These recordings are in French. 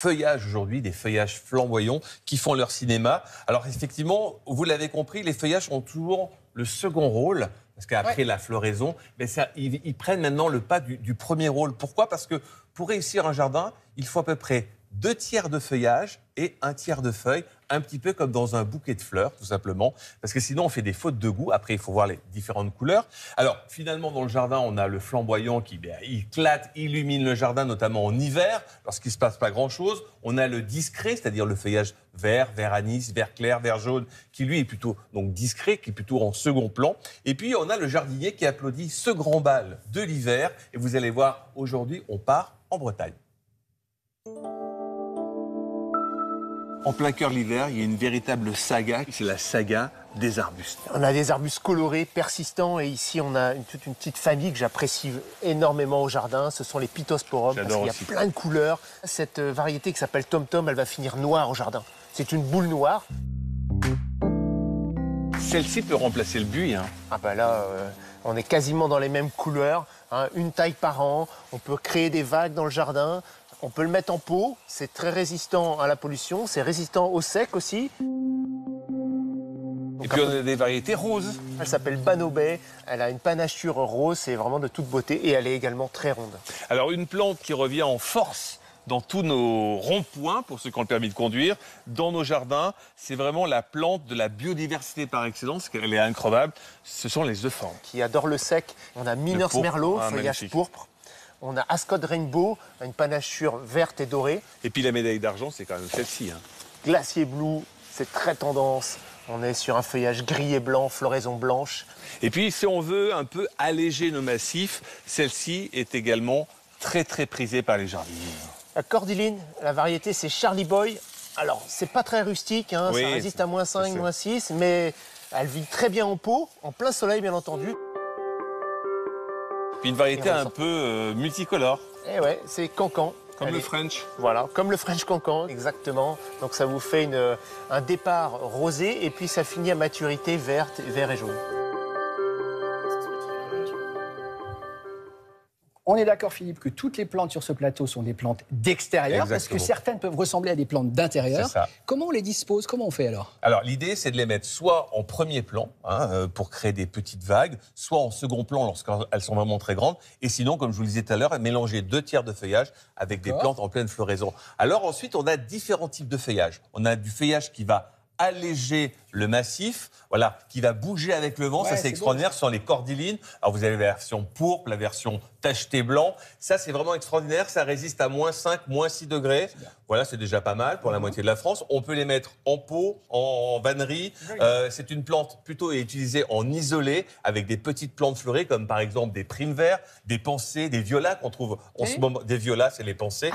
Feuillage aujourd'hui, des feuillages flamboyants qui font leur cinéma. Alors effectivement, vous l'avez compris, les feuillages ont toujours le second rôle, parce qu'après la floraison, ils prennent maintenant le pas du premier rôle. Pourquoi? Parce que pour réussir un jardin, il faut à peu près 2 tiers de feuillage et 1 tiers de feuilles, un petit peu comme dans un bouquet de fleurs, tout simplement, parce que sinon on fait des fautes de goût. Après, il faut voir les différentes couleurs. Alors, finalement, dans le jardin, on a le flamboyant qui éclate, illumine le jardin, notamment en hiver, lorsqu'il ne se passe pas grand-chose. On a le discret, c'est-à-dire le feuillage vert, vert anis, vert clair, vert jaune, qui lui est plutôt donc discret, qui est plutôt en second plan. Et puis, on a le jardinier qui applaudit ce grand bal de l'hiver. Et vous allez voir, aujourd'hui, on part en Bretagne. En plein cœur de l'hiver, il y a une véritable saga, c'est la saga des arbustes. On a des arbustes colorés, persistants, et ici on a toute une petite famille que j'apprécie énormément au jardin, ce sont les Pittosporum, parce qu'il y a plein de couleurs. Cette variété qui s'appelle Tom Tom, elle va finir noire au jardin. C'est une boule noire. Celle-ci peut remplacer le buis. Ah bah là, on est quasiment dans les mêmes couleurs, une taille par an, on peut créer des vagues dans le jardin. On peut le mettre en pot, c'est très résistant à la pollution, c'est résistant au sec aussi. Et puis on a des variétés roses. Elle s'appelle Banobay, elle a une panachure rose, c'est vraiment de toute beauté et elle est également très ronde. Alors une plante qui revient en force dans tous nos ronds-points, pour ceux qui ont le permis de conduire, dans nos jardins, c'est vraiment la plante de la biodiversité par excellence, qu'elle est incroyable, ce sont les euphorbes. Qui adorent le sec, on a Miners Merlot, feuillage magnifique. Pourpre. On a Ascot Rainbow, une panachure verte et dorée. Et puis la médaille d'argent, c'est quand même celle-ci. Glacier Blue, c'est très tendance. On est sur un feuillage gris et blanc, floraison blanche. Et puis, si on veut un peu alléger nos massifs, celle-ci est également très prisée par les jardiniers. La cordyline, la variété, c'est Charlie Boy. Alors, c'est pas très rustique, oui, ça résiste à -5, -6, mais elle vit très bien en pot, en plein soleil, bien entendu. Puis une variété un peu multicolore. Eh ouais, c'est cancan. Comme le French. Voilà, comme le French cancan, exactement. Donc ça vous fait un départ rosé et puis ça finit à maturité verte, vert et jaune. On est d'accord, Philippe, que toutes les plantes sur ce plateau sont des plantes d'extérieur, parce que certaines peuvent ressembler à des plantes d'intérieur. Comment on les dispose? Comment on fait alors? Alors, l'idée, c'est de les mettre soit en premier plan, pour créer des petites vagues, soit en second plan lorsqu'elles sont vraiment très grandes, et sinon, comme je vous le disais tout à l'heure, mélanger 2 tiers de feuillage avec des plantes en pleine floraison. Alors ensuite, on a différents types de feuillage. On a du feuillage qui va alléger le massif, voilà, qui va bouger avec le vent, ça c'est extraordinaire, ce sont les cordylines. Alors vous avez la version pourpre, la version tacheté blanc, ça c'est vraiment extraordinaire, ça résiste à -5, -6 degrés, voilà, c'est déjà pas mal pour la moitié de la France. On peut les mettre en pot, en vannerie, c'est une plante plutôt utilisée en isolé, avec des petites plantes fleurées, comme par exemple des primes verts, des pensées, des violats qu'on trouve en ce moment, des violats, c'est les pensées.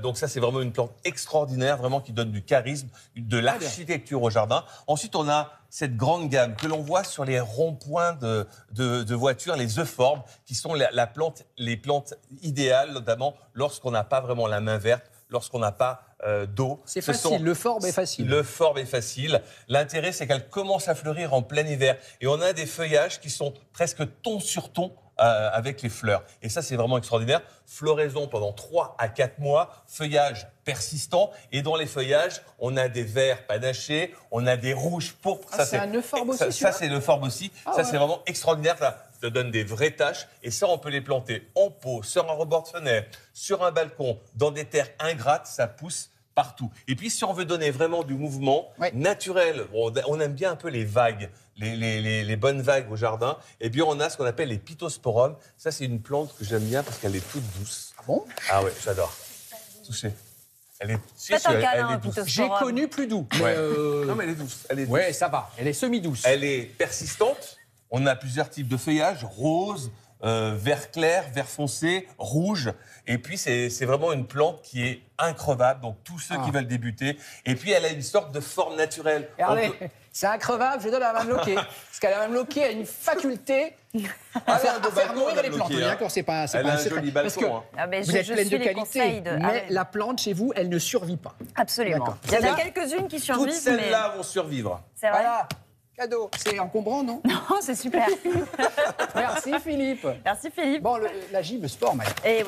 Donc ça c'est vraiment une plante extraordinaire, vraiment qui donne du charisme, de l'architecture au jardin. Ensuite, on a cette grande gamme que l'on voit sur les ronds-points de voitures, les euphorbes, qui sont les plantes idéales, notamment lorsqu'on n'a pas vraiment la main verte, lorsqu'on n'a pas d'eau. C'est facile, l'euphorbe est facile. L'euphorbe est facile. L'intérêt, c'est qu'elle commence à fleurir en plein hiver. Et on a des feuillages qui sont presque ton sur ton, avec les fleurs. Et ça, c'est vraiment extraordinaire. Floraison pendant 3 à 4 mois, feuillage persistant. Et dans les feuillages, on a des verts panachés, on a des rouges pourpres. C'est un euphorbes aussi, ça, c'est l'euphorbes aussi. Ça, c'est vraiment extraordinaire. Ça donne des vraies taches. Et ça, on peut les planter en pot, sur un rebord de fenêtre, sur un balcon, dans des terres ingrates. Ça pousse partout. Et puis, si on veut donner vraiment du mouvement naturel, on aime bien un peu les vagues, les bonnes vagues au jardin, et bien on a ce qu'on appelle les Pittosporum. Ça, c'est une plante que j'aime bien parce qu'elle est toute douce. Ah bon? Ah ouais, j'adore. Touchez. Elle est, elle est douce. J'ai connu plus doux. Non, mais elle est douce. Ouais, ça va. Elle est semi-douce. Elle est persistante. On a plusieurs types de feuillage, rose, vert clair, vert foncé, rouge. Et puis, c'est vraiment une plante qui est increvable. Donc, tous ceux qui veulent débuter. Et puis, elle a une sorte de forme naturelle. Regardez, c'est increvable, je donne à Mme Loquet. Parce qu'elle a Mme Loquet a une faculté à faire mourir les plantes. D'accord, c'est pas un joli balcon. Vous êtes pleine de qualité, mais la plante, chez vous, elle ne survit pas. Absolument. Il y en a quelques-unes qui survivent. Toutes celles-là vont survivre. C'est vrai. Voilà. Cadeau. C'est encombrant, non? Non, c'est super. Merci Philippe. Merci Philippe. Bon, la gym sport, Mike.